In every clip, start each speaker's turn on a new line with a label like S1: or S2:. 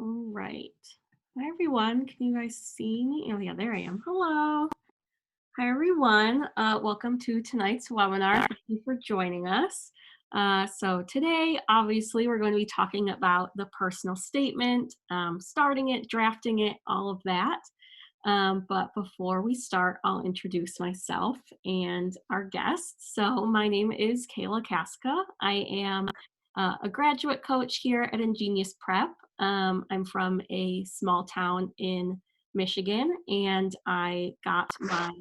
S1: All right. Hi, everyone. Can you guys see me? Oh, yeah, there I am. Hello. Hi, everyone. Welcome to tonight's webinar. Thank you for joining us. So today, obviously, we're going to be talking about the personal statement, starting it, drafting it, all of that. But before we start, I'll introduce myself and our guests. So my name is Kayla Casca. I am a graduate coach here at Ingenious Prep. I'm from a small town in Michigan, and I got my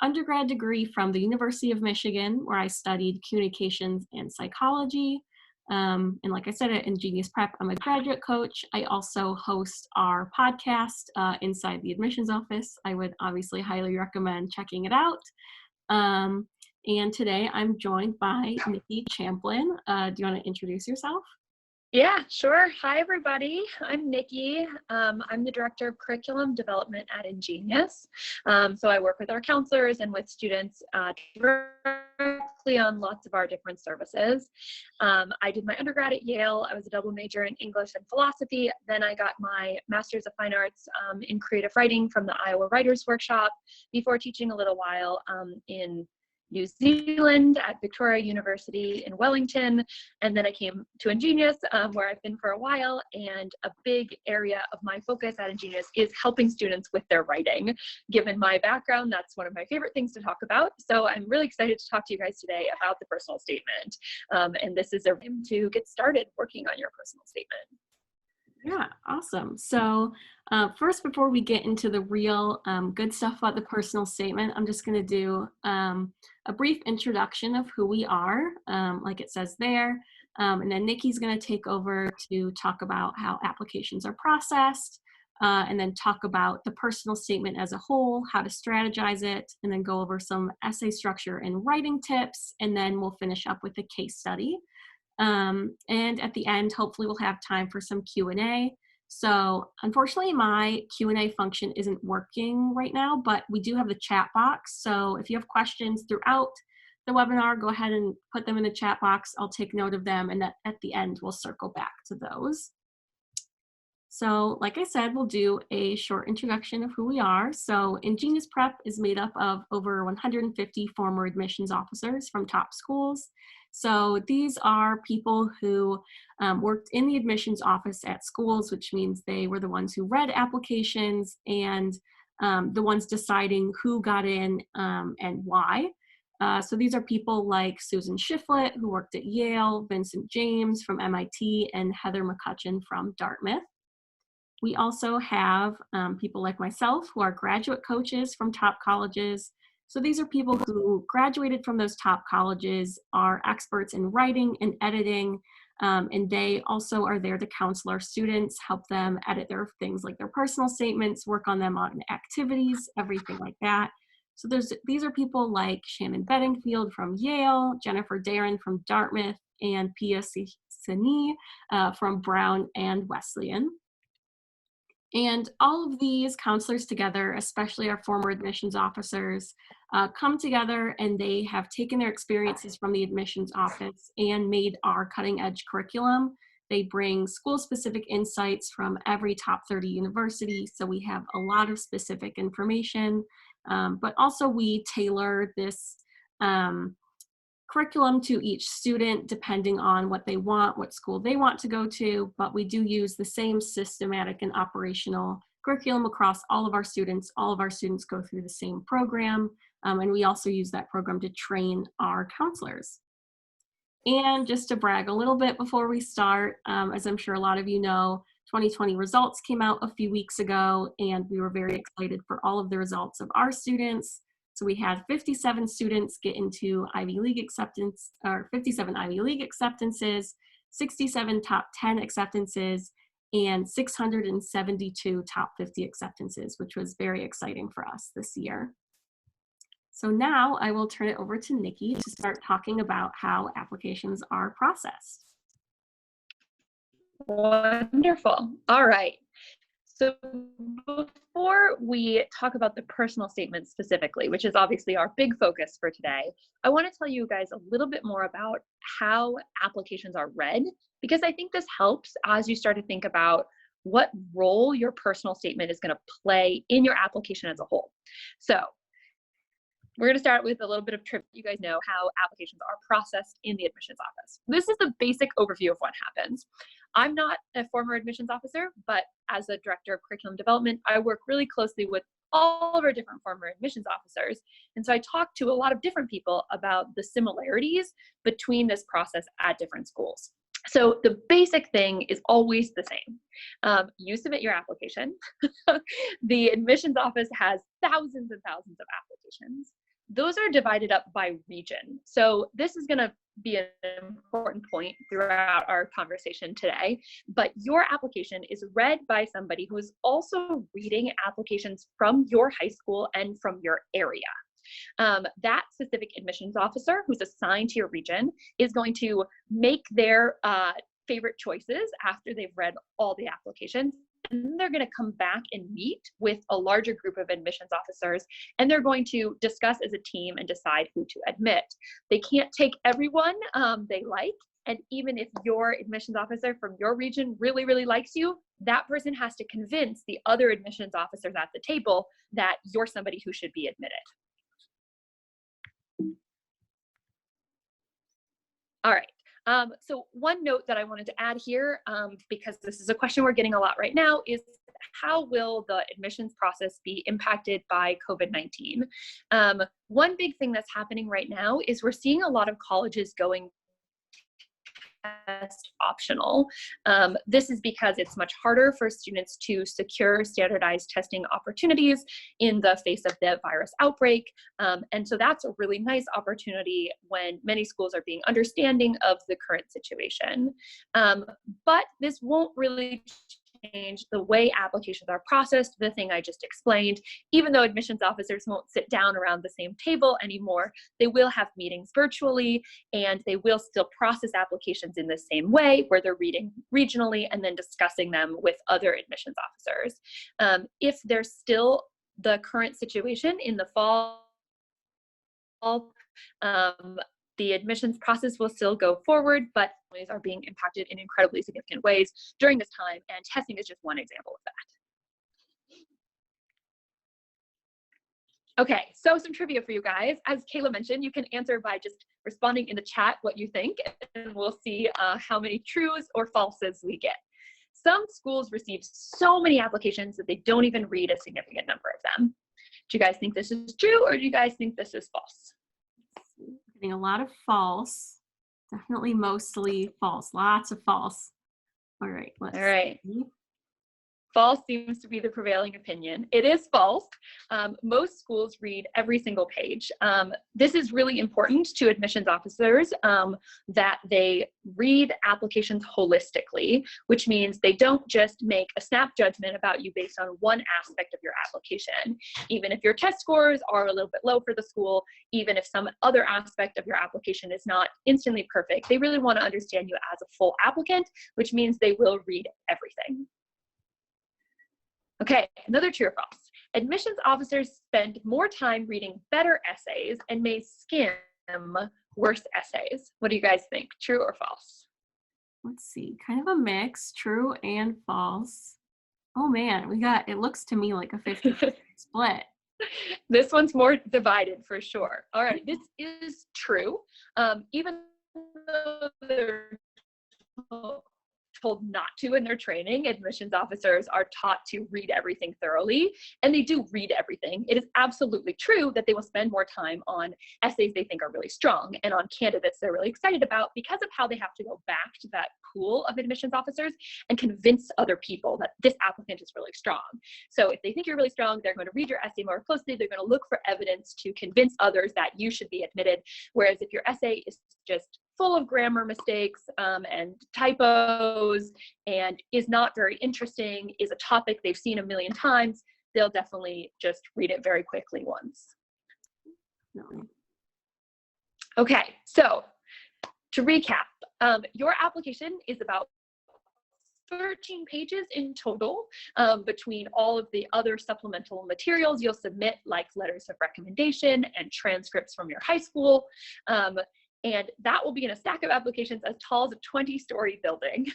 S1: undergrad degree from the University of Michigan, where I studied communications and psychology. And like I said, at Ingenious Prep, I'm a graduate coach. I also host our podcast inside the admissions office. I would obviously highly recommend checking it out. Um, and today I'm joined by Nikki Champlin. Do you want to introduce yourself?
S2: Yeah, sure. Hi, everybody. I'm Nikki. I'm the Director of Curriculum Development at Ingenious. So I work with our counselors and with students directly on lots of our different services. I did my undergrad at Yale. I was a double major in English and philosophy. Then I got my Master's of Fine Arts in Creative Writing from the Iowa Writers Workshop before teaching a little while in New Zealand at Victoria University in Wellington, and then I came to Ingenious, where I've been for a while, and a big area of my focus at Ingenious is helping students with their writing. Given my background, that's one of my favorite things to talk about, so I'm really excited to talk to you guys today about the personal statement, and this is a time to get started working on your personal statement.
S1: Yeah, awesome. So first, before we get into the real good stuff about the personal statement, I'm just going to do a brief introduction of who we are, like it says there. And then Nikki's going to take over to talk about how applications are processed, and then talk about the personal statement as a whole, how to strategize it, and then go over some essay structure and writing tips. And then we'll finish up with a case study. And at the end, hopefully we'll have time for some Q&A. So unfortunately, my Q&A function isn't working right now, but we do have the chat box. So if you have questions throughout the webinar, go ahead and put them in the chat box. I'll take note of them, and at the end, we'll circle back to those. So like I said, we'll do a short introduction of who we are. So Ingenious Prep is made up of over 150 former admissions officers from top schools. So these are people who worked in the admissions office at schools, which means they were the ones who read applications and the ones deciding who got in and why. So these are people like Susan Shiflett, who worked at Yale, Vincent James from MIT, and Heather McCutcheon from Dartmouth. We also have people like myself who are graduate coaches from top colleges. So these are people who graduated from those top colleges, are experts in writing and editing, and they also are there to counsel our students, help them edit their things like their personal statements, work on them on activities, everything like that. So these are people like Shannon Bedingfield from Yale, Jennifer Darren from Dartmouth, and Pia Sini from Brown and Wesleyan. And all of these counselors together, especially our former admissions officers, come together and they have taken their experiences from the admissions office and made our cutting edge curriculum. They bring school-specific insights from every top 30 university, so we have a lot of specific information, but also we tailor this curriculum to each student depending on what they want, what school they want to go to, but we do use the same systematic and operational curriculum across all of our students. All of our students go through the same program, and we also use that program to train our counselors. And just to brag a little bit before we start, as I'm sure a lot of you know, 2020 results came out a few weeks ago, and we were very excited for all of the results of our students. So we had 57 students get into Ivy League acceptance, or 57 Ivy League acceptances, 67 top 10 acceptances, and 672 top 50 acceptances, which was very exciting for us this year. So now I will turn it over to Nikki to start talking about how applications are processed.
S2: Wonderful. All right. So before we talk about the personal statement specifically, which is obviously our big focus for today, I want to tell you guys a little bit more about how applications are read, because I think this helps as you start to think about what role your personal statement is going to play in your application as a whole. So we're going to start with a little bit of trivia. You guys know how applications are processed in the admissions office. This is the basic overview of what happens. I'm not a former admissions officer, but as a director of curriculum development, I work really closely with all of our different former admissions officers. And so I talk to a lot of different people about the similarities between this process at different schools. So the basic thing is always the same. You submit your application. The admissions office has thousands and thousands of applications. Those are divided up by region. So this is going to be an important point throughout our conversation today, but your application is read by somebody who is also reading applications from your high school and from your area. That specific admissions officer who's assigned to your region is going to make their favorite choices after they've read all the applications. And they're going to come back and meet with a larger group of admissions officers, and they're going to discuss as a team and decide who to admit. They can't take everyone they like, and even if your admissions officer from your region really, really likes you, that person has to convince the other admissions officers at the table that you're somebody who should be admitted. All right. So one note that I wanted to add here, because this is a question we're getting a lot right now, is how will the admissions process be impacted by COVID-19? One big thing that's happening right now is we're seeing a lot of colleges going test optional. This is because it's much harder for students to secure standardized testing opportunities in the face of the virus outbreak. And so that's a really nice opportunity when many schools are being understanding of the current situation. But this won't really change the way applications are processed, the thing I just explained. Even though admissions officers won't sit down around the same table anymore, they will have meetings virtually, and they will still process applications in the same way, where they're reading regionally and then discussing them with other admissions officers. If there's still the current situation in the fall, the admissions process will still go forward, but families are being impacted in incredibly significant ways during this time, and testing is just one example of that. Okay, so some trivia for you guys. As Kayla mentioned, you can answer by just responding in the chat what you think, and we'll see how many trues or falses we get. Some schools receive so many applications that they don't even read a significant number of them. Do you guys think this is true, or do you guys think this is false?
S1: Getting a lot of false, definitely mostly false, lots of false. All right, let's see.
S2: False seems to be the prevailing opinion. It is false. Most schools read every single page. This is really important to admissions officers, that they read applications holistically, which means they don't just make a snap judgment about you based on one aspect of your application. Even if your test scores are a little bit low for the school, even if some other aspect of your application is not instantly perfect, they really want to understand you as a full applicant, which means they will read everything. Okay, another true or false. Admissions officers spend more time reading better essays and may skim worse essays. What do you guys think? True or false?
S1: Let's see, kind of a mix, true and false. Oh man, we got, it looks to me like a 50-50 split.
S2: This one's more divided for sure. All right, this is true. Even though they're told not to in their training, admissions officers are taught to read everything thoroughly, and they do read everything. It is absolutely true that they will spend more time on essays they think are really strong and on candidates they're really excited about, because of how they have to go back to that pool of admissions officers and convince other people that this applicant is really strong. So if they think you're really strong, they're going to read your essay more closely. They're going to look for evidence to convince others that you should be admitted. Whereas if your essay is just full of grammar mistakes and typos and is not very interesting, is a topic they've seen a million times, they'll definitely just read it very quickly once.
S1: No.
S2: Okay, so to recap, your application is about 13 pages in total, between all of the other supplemental materials you'll submit, like letters of recommendation and transcripts from your high school. and that will be in a stack of applications as tall as a 20-story building.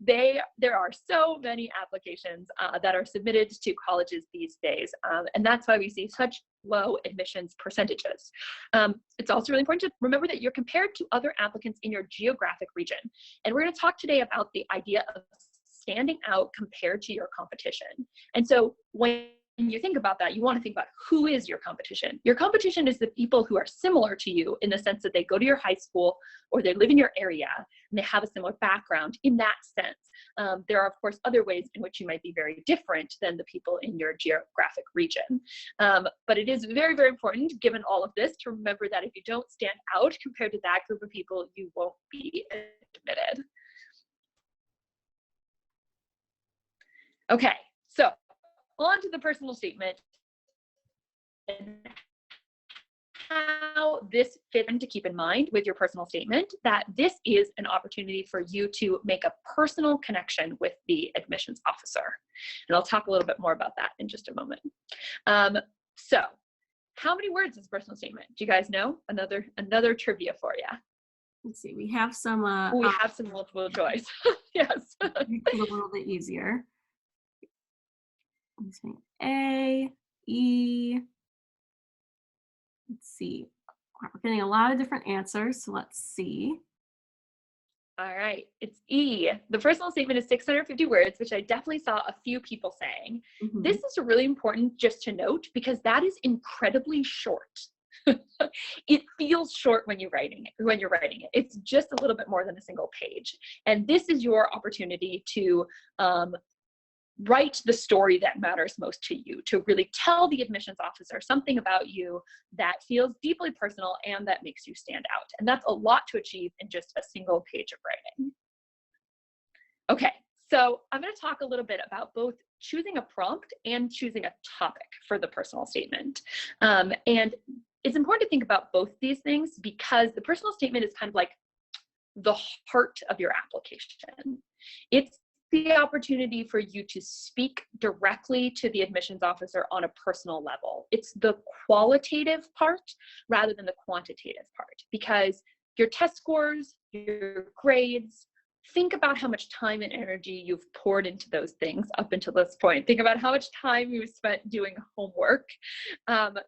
S2: There are so many applications that are submitted to colleges these days, and that's why we see such low admissions percentages. It's also really important to remember that you're compared to other applicants in your geographic region. And we're going to talk today about the idea of standing out compared to your competition. And so when you think about that, you want to think about who is your competition. Your competition is the people who are similar to you in the sense that they go to your high school or they live in your area and they have a similar background in that sense. There are, of course, other ways in which you might be very different than the people in your geographic region. But it is very, very important, given all of this, to remember that if you don't stand out compared to that group of people, you won't be admitted. Okay, so on to the personal statement and how this fits in to keep in mind with your personal statement, that this is an opportunity for you to make a personal connection with the admissions officer. And I'll talk a little bit more about that in just a moment. So how many words is a personal statement? Do you guys know? Another trivia for you.
S1: Let's see, we have some
S2: we have some multiple choice. Yes.
S1: Make it a little bit easier. Let's see. A, E. Let's see. We're getting a lot of different answers, so let's see.
S2: All right, it's E. The personal statement is 650 words, which I definitely saw a few people saying.
S1: Mm-hmm.
S2: This is really important just to note because that is incredibly short. It feels short when you're writing it. It's just a little bit more than a single page. And this is your opportunity to write the story that matters most to you, to really tell the admissions officer something about you that feels deeply personal and that makes you stand out. And that's a lot to achieve in just a single page of writing. Okay, so I'm going to talk a little bit about both choosing a prompt and choosing a topic for the personal statement. And it's important to think about both these things because the personal statement is kind of like the heart of your application. It's the opportunity for you to speak directly to the admissions officer on a personal level. It's the qualitative part rather than the quantitative part, because your test scores, your grades, think about how much time and energy you've poured into those things up until this point. Think about how much time you've spent doing homework.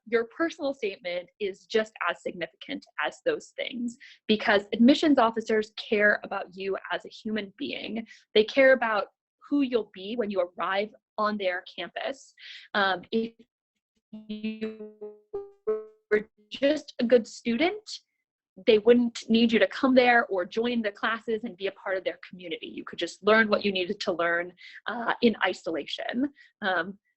S2: Your personal statement is just as significant as those things because admissions officers care about you as a human being. They care about who you'll be when you arrive on their campus. If you were just a good student, they wouldn't need you to come there or join the classes and be a part of their community. You could just learn what you needed to learn in isolation.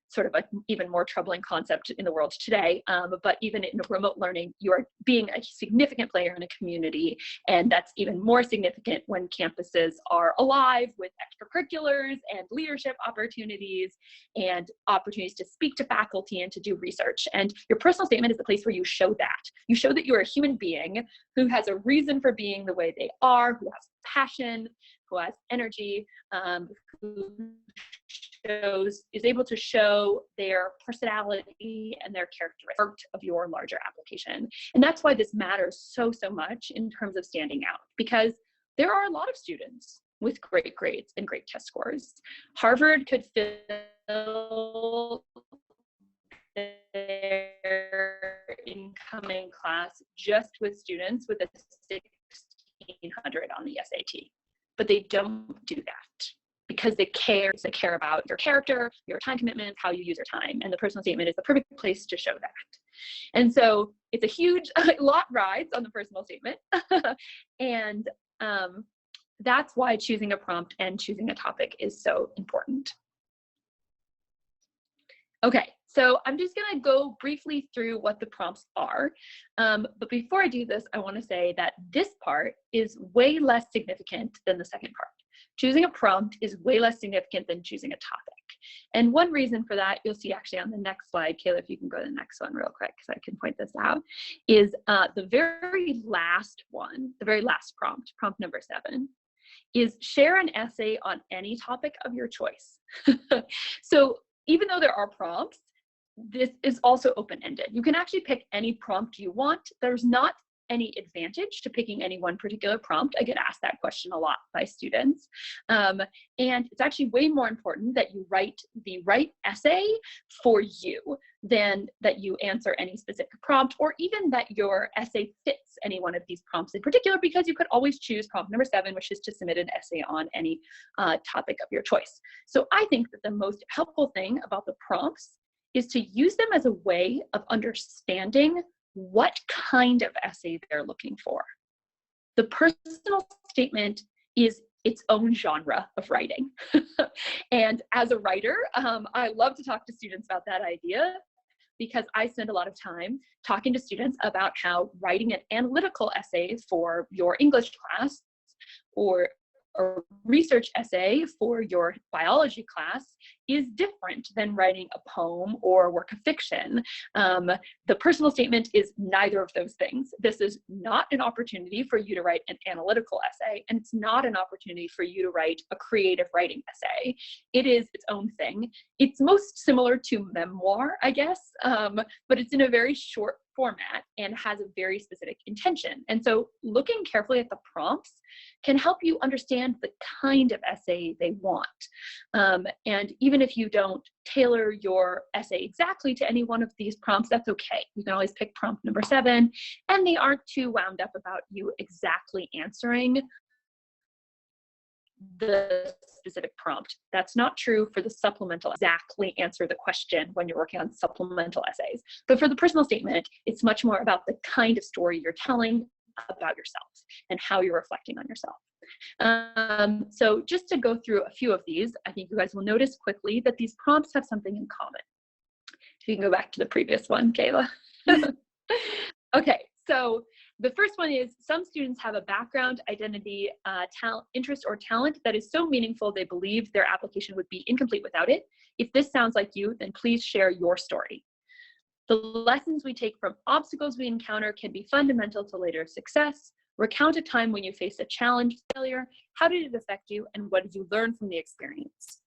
S2: Sort of an even more troubling concept in the world today. But even in remote learning, you are being a significant player in a community. And that's even more significant when campuses are alive with extracurriculars and leadership opportunities and opportunities to speak to faculty and to do research. And your personal statement is the place where you show that. You show that you're a human being who has a reason for being the way they are, who has passion, who has energy, who is able to show their personality and their characteristics of your larger application. And that's why this matters so much in terms of standing out, because there are a lot of students with great grades and great test scores. Harvard could fill their incoming class just with students with a 1600 on the SAT, but they don't do that because they care about your character, your time commitments, how you use your time, and the personal statement is the perfect place to show that. And so it's a huge lot rides on the personal statement. And that's why choosing a prompt and choosing a topic is so important. Okay, so I'm just gonna go briefly through what the prompts are. But before I do this, I wanna say that this part is way less significant than the second part. Choosing a prompt is way less significant than choosing a topic. And one reason for that, you'll see actually on the next slide, Kayla, if you can go to the next one real quick, because I can point this out, is the very last one, the very last prompt, prompt number 7, is share an essay on any topic of your choice. So even though there are prompts, this is also open-ended. You can actually pick any prompt you want. There's not any advantage to picking any one particular prompt? I get asked that question a lot by students. And it's actually way more important that you write the right essay for you than that you answer any specific prompt, or even that your essay fits any one of these prompts in particular, because you could always choose prompt number 7, which is to submit an essay on any topic of your choice. So I think that the most helpful thing about the prompts is to use them as a way of understanding what kind of essay they're looking for. The personal statement is its own genre of writing. And as a writer, I love to talk to students about that idea, because I spend a lot of time talking to students about how writing an analytical essay for your English class, or a research essay for your biology class, is different than writing a poem or a work of fiction. The personal statement is neither of those things. This is not an opportunity for you to write an analytical essay, and it's not an opportunity for you to write a creative writing essay. It is its own thing. It's most similar to memoir, I guess, but it's in a very short format and has a very specific intention. And so looking carefully at the prompts can help you understand the kind of essay they want. And even if you don't tailor your essay exactly to any one of these prompts, that's okay. You can always pick prompt number 7, and they aren't too wound up about you exactly answering the specific prompt. That's not true for the supplemental. Exactly answer the question when you're working on supplemental essays. But for the personal statement, it's much more about the kind of story you're telling about yourself and how you're reflecting on yourself. So just to go through a few of these, I think you guys will notice quickly that these prompts have something in common. If you can go back to the previous one, Kayla. Okay, so the first one is, some students have a background, identity, talent, interest, or talent that is so meaningful they believe their application would be incomplete without it. If this sounds like you, then please share your story. The lessons we take from obstacles we encounter can be fundamental to later success. Recount a time when you faced a challenge, failure. How did it affect you, and what did you learn from the experience?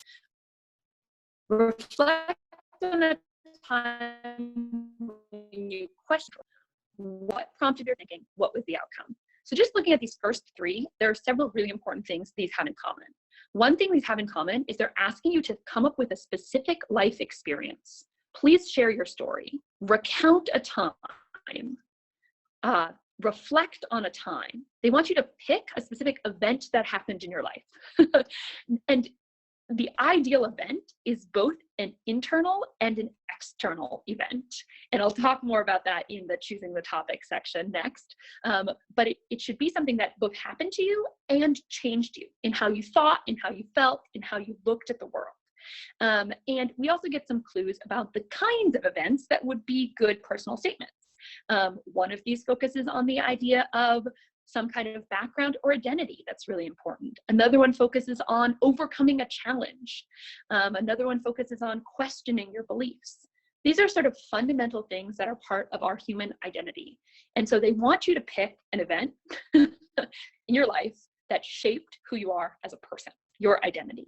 S2: Reflect on a time when you question what prompted your thinking, what was the outcome. So just looking at these first 3, there are several really important things these have in common. One thing these have in common is they're asking you to come up with a specific life experience. Please share your story. Recount a time. Reflect on a time. They want you to pick a specific event that happened in your life. And the ideal event is both an internal and an external event. And I'll talk more about that in the choosing the topic section next. But it should be something that both happened to you and changed you in how you thought, in how you felt, in how you looked at the world. And we also get some clues about the kinds of events that would be good personal statements. One of these focuses on the idea of some kind of background or identity that's really important. Another one focuses on overcoming a challenge. Another one focuses on questioning your beliefs. These are sort of fundamental things that are part of our human identity. And so they want you to pick an event in your life that shaped who you are as a person, your identity.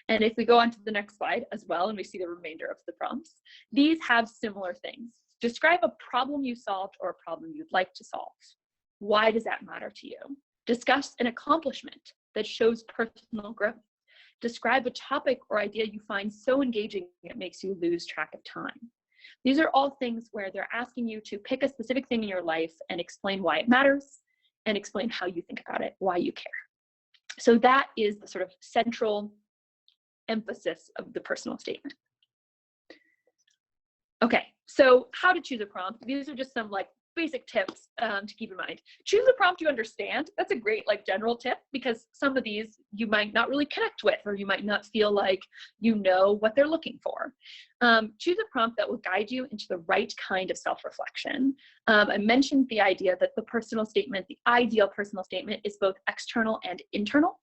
S2: And if we go on to the next slide as well, and we see the remainder of the prompts, these have similar things. Describe a problem you solved or a problem you'd like to solve. Why does that matter to you? Discuss an accomplishment that shows personal growth. Describe a topic or idea you find so engaging it makes you lose track of time. These are all things where they're asking you to pick a specific thing in your life and explain why it matters and explain how you think about it, why you care. So that is the sort of central emphasis of the personal statement. Okay, so how to choose a prompt. These are just some basic tips to keep in mind. Choose a prompt you understand. That's a great general tip, because some of these you might not really connect with, or you might not feel like you know what they're looking for. Choose a prompt that will guide you into the right kind of self-reflection. I mentioned the idea that the personal statement, the ideal personal statement, is both external and internal.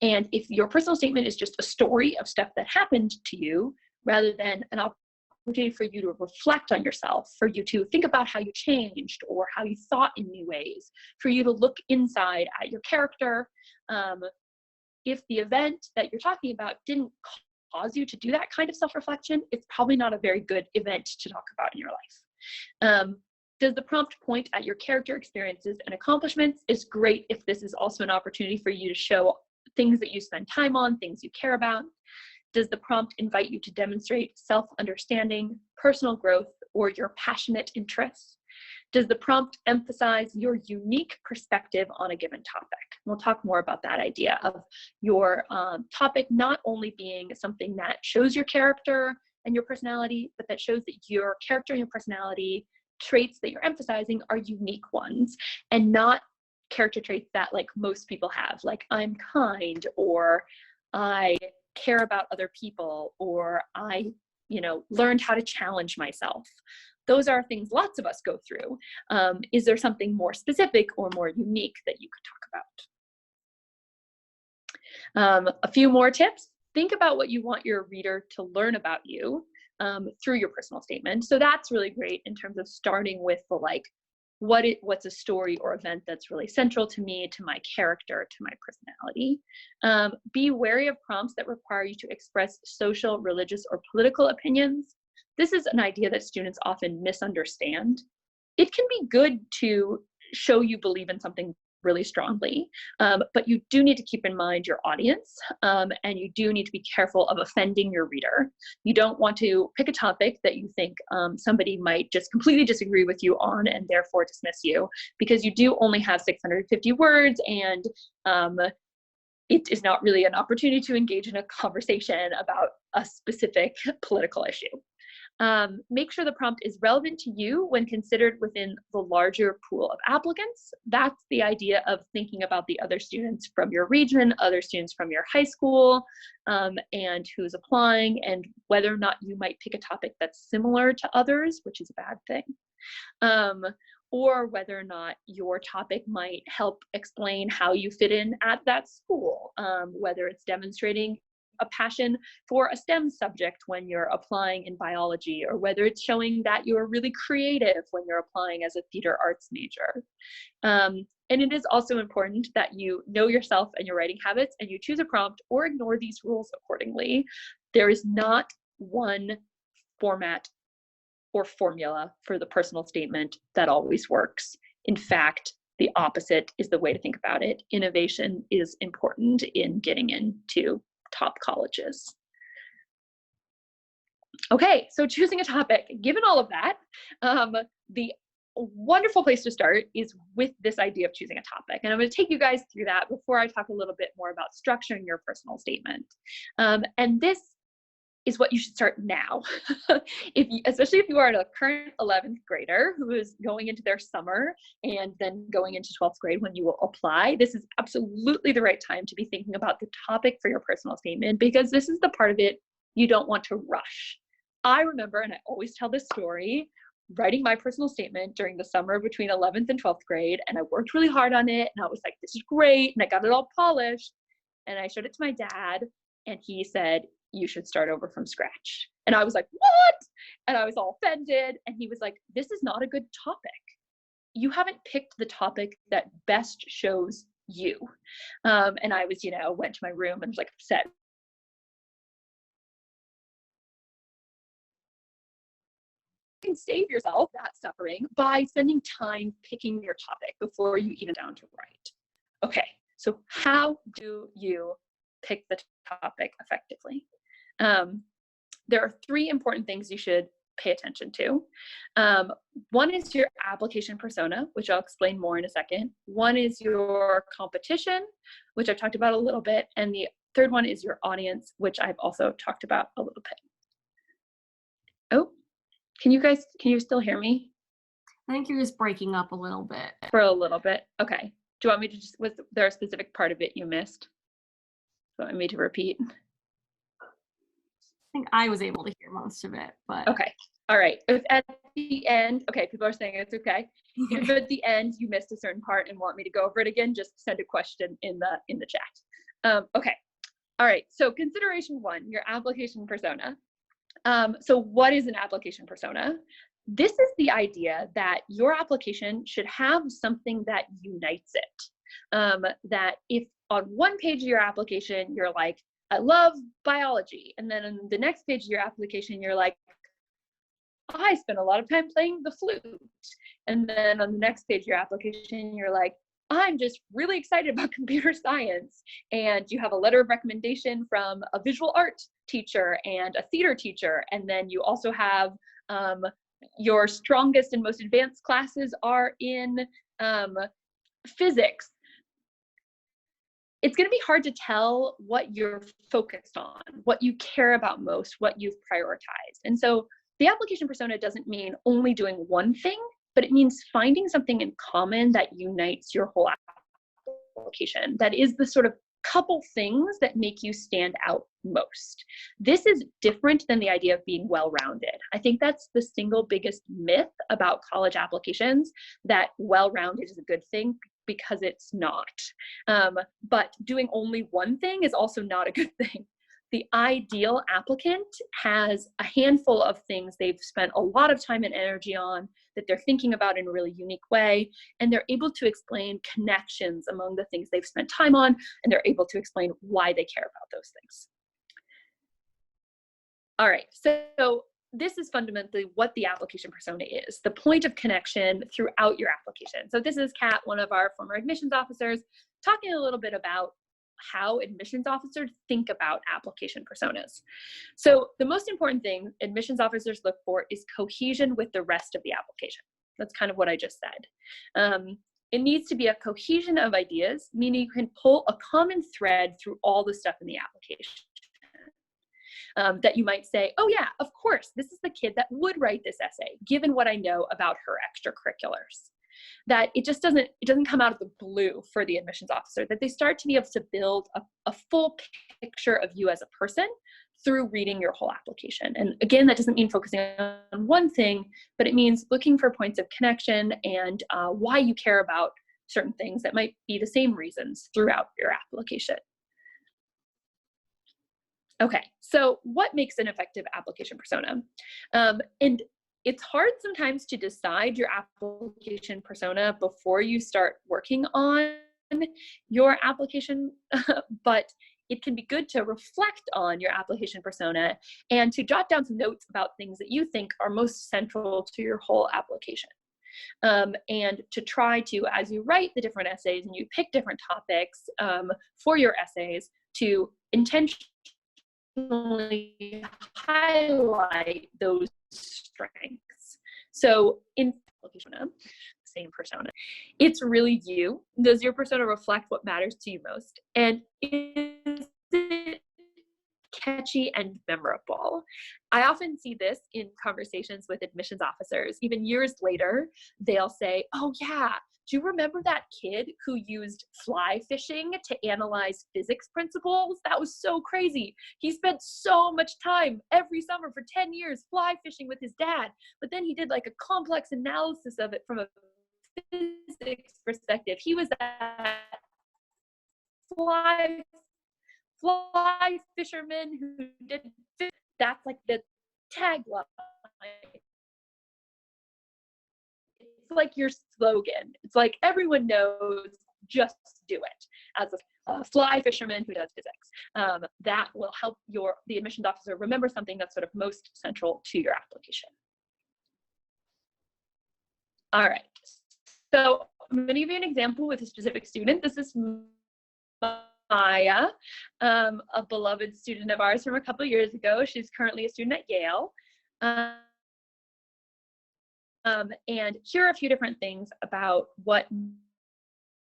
S2: And if your personal statement is just a story of stuff that happened to you, rather than an opportunity for you to reflect on yourself, for you to think about how you changed or how you thought in new ways, for you to look inside at your character. If the event that you're talking about didn't cause you to do that kind of self-reflection, it's probably not a very good event to talk about in your life. Does the prompt point at your character experiences and accomplishments? It's great if this is also an opportunity for you to show things that you spend time on, things you care about. Does the prompt invite you to demonstrate self-understanding, personal growth, or your passionate interests? Does the prompt emphasize your unique perspective on a given topic? We'll talk more about that idea of your topic not only being something that shows your character and your personality, but that shows that your character and your personality traits that you're emphasizing are unique ones and not character traits that like most people have, like I'm kind, or I care about other people, or I, learned how to challenge myself. Those are things lots of us go through. Is there something more specific or more unique that you could talk about? A few more tips. Think about what you want your reader to learn about you through your personal statement. So that's really great in terms of starting with the like, what's a story or event that's really central to me, to my character, to my personality. Be wary of prompts that require you to express social, religious, or political opinions. This is an idea that students often misunderstand. It can be good to show you believe in something really strongly, but you do need to keep in mind your audience, and you do need to be careful of offending your reader. You don't want to pick a topic that you think somebody might just completely disagree with you on and therefore dismiss you, because you do only have 650 words, and it is not really an opportunity to engage in a conversation about a specific political issue. Make sure the prompt is relevant to you when considered within the larger pool of applicants. That's the idea of thinking about the other students from your region, other students from your high school, and who's applying, and whether or not you might pick a topic that's similar to others, which is a bad thing. Or whether or not your topic might help explain how you fit in at that school, whether it's demonstrating a passion for a STEM subject when you're applying in biology, or whether it's showing that you're really creative when you're applying as a theater arts major. And it is also important that you know yourself and your writing habits, and you choose a prompt or ignore these rules accordingly. There is not one format or formula for the personal statement that always works. In fact, the opposite is the way to think about it. Innovation is important in getting into top colleges. Okay, so choosing a topic. Given all of that, the wonderful place to start is with this idea of choosing a topic. And I'm going to take you guys through that before I talk a little bit more about structuring your personal statement. And this is what you should start now. Especially if you are a current 11th grader who is going into their summer and then going into 12th grade when you will apply, this is absolutely the right time to be thinking about the topic for your personal statement, because this is the part of it you don't want to rush. I remember, and I always tell this story, writing my personal statement during the summer between 11th and 12th grade, and I worked really hard on it, and I was like, this is great, and I got it all polished, and I showed it to my dad, and he said, you should start over from scratch. And I was like, what? And I was all offended. And he was like, this is not a good topic. You haven't picked the topic that best shows you. And I was, went to my room and was like upset. You can save yourself that suffering by spending time picking your topic before you even down to write. Okay, so how do you pick the topic effectively? There are three important things you should pay attention to. One is your application persona, which I'll explain more in a second. One is your competition, which I've talked about a little bit. And the third one is your audience, which I've also talked about a little bit. Oh, can you still hear me?
S1: I think you're just breaking up a little bit.
S2: For a little bit. Okay. Do you want me to was there a specific part of it you missed? Do you want me to repeat?
S1: I think I was able to hear most of it, but
S2: okay. All right. If at the end, okay, people are saying it's okay. If at the end you missed a certain part and want me to go over it again, just send a question in the chat. Okay. All right. So consideration one, your application persona. So what is an application persona? This is the idea that your application should have something that unites it. That if on one page of your application, you're like, I love biology. And then on the next page of your application, you're like, I spent a lot of time playing the flute. And then on the next page of your application, you're like, I'm just really excited about computer science. And you have a letter of recommendation from a visual art teacher and a theater teacher. And then you also have your strongest and most advanced classes are in physics. It's going to be hard to tell what you're focused on, what you care about most, what you've prioritized. And so the application persona doesn't mean only doing one thing, but it means finding something in common that unites your whole application. That is the sort of couple things that make you stand out most. This is different than the idea of being well-rounded. I think that's the single biggest myth about college applications, that well-rounded is a good thing, because it's not. But doing only one thing is also not a good thing. The ideal applicant has a handful of things they've spent a lot of time and energy on, that they're thinking about in a really unique way, and they're able to explain connections among the things they've spent time on, and they're able to explain why they care about those things. All right, so this is fundamentally what the application persona is, the point of connection throughout your application. So this is Kat, one of our former admissions officers, talking a little bit about how admissions officers think about application personas. So the most important thing admissions officers look for is cohesion with the rest of the application. That's kind of what I just said. It needs to be a cohesion of ideas, meaning you can pull a common thread through all the stuff in the application. That you might say, oh yeah, of course, this is the kid that would write this essay, given what I know about her extracurriculars. That it doesn't come out of the blue for the admissions officer, that they start to be able to build a full picture of you as a person through reading your whole application. And again, that doesn't mean focusing on one thing, but it means looking for points of connection and why you care about certain things that might be the same reasons throughout your application. Okay, so what makes an effective application persona? And it's hard sometimes to decide your application persona before you start working on your application, but it can be good to reflect on your application persona and to jot down some notes about things that you think are most central to your whole application. And to try to, as you write the different essays and you pick different topics for your essays, to intentionally highlight those strengths. So in persona, same persona, it's really you. Does your persona reflect what matters to you most? And is it catchy and memorable? I often see this in conversations with admissions officers. Even years later, they'll say, oh yeah, do you remember that kid who used fly fishing to analyze physics principles? That was so crazy. He spent so much time every summer for 10 years fly fishing with his dad, but then he did like a complex analysis of it from a physics perspective. He was that fly fisherman who did fish. That's like the tagline. It's like your slogan. It's like everyone knows, just do it. As a fly fisherman who does physics, that will help the admissions officer remember something that's sort of most central to your application. All right, so I'm going to give you an example with a specific student. This is Maya, a beloved student of ours from a couple years ago. She's currently a student at Yale. And here are a few different things about what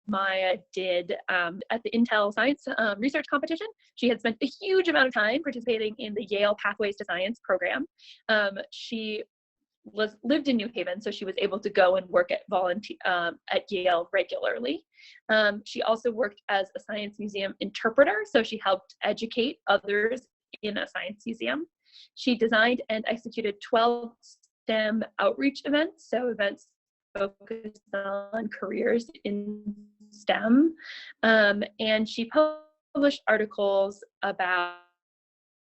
S2: Maya did at the Intel Science Research Competition. She had spent a huge amount of time participating in the Yale Pathways to Science program. She lived in New Haven, so she was able to go and work at Yale regularly. She also worked as a science museum interpreter, so she helped educate others in a science museum. She designed and executed 12 STEM outreach events, so events focused on careers in STEM, and she published articles about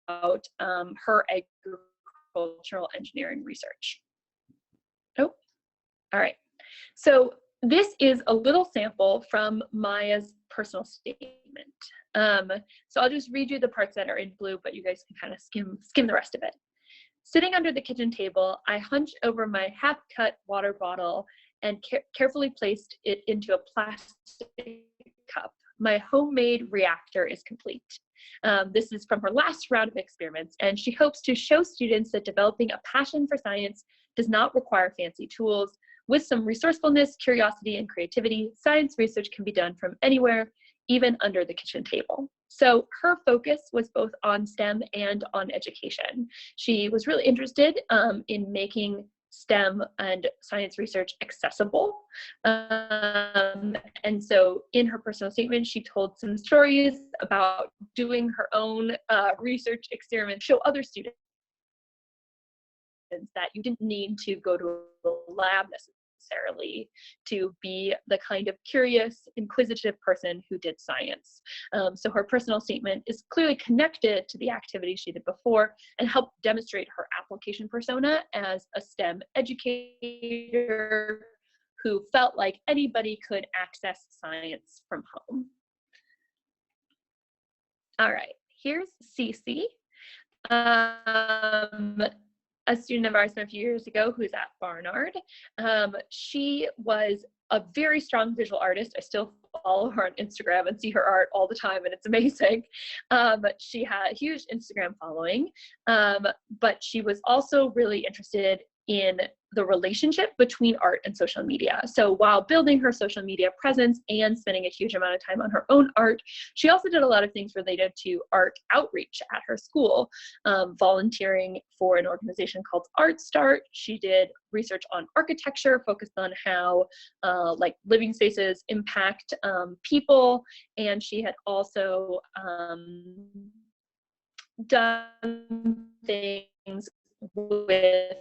S2: her agricultural engineering research. Oh, all right. So this is a little sample from Maya's personal statement. So I'll just read you the parts that are in blue, but you guys can kind of skim the rest of it. Sitting under the kitchen table, I hunched over my half-cut water bottle and carefully placed it into a plastic cup. My homemade reactor is complete. This is from her last round of experiments, and she hopes to show students that developing a passion for science does not require fancy tools. With some resourcefulness, curiosity, and creativity, science research can be done from anywhere, even under the kitchen table. So her focus was both on STEM and on education. She was really interested in making STEM and science research accessible. And so in her personal statement, she told some stories about doing her own research experiments, show other students that you didn't need to go to a lab necessarily to be the kind of curious, inquisitive person who did science. So her personal statement is clearly connected to the activities she did before and helped demonstrate her application persona as a STEM educator who felt like anybody could access science from home. All right, here's Cece. A student of ours from a few years ago who's at Barnard. She was a very strong visual artist. I still follow her on Instagram and see her art all the time, and it's amazing. She had a huge Instagram following, but she was also really interested in the relationship between art and social media. So while building her social media presence and spending a huge amount of time on her own art, she also did a lot of things related to art outreach at her school, volunteering for an organization called Art Start. She did research on architecture, focused on how like living spaces impact people, and she had also done things with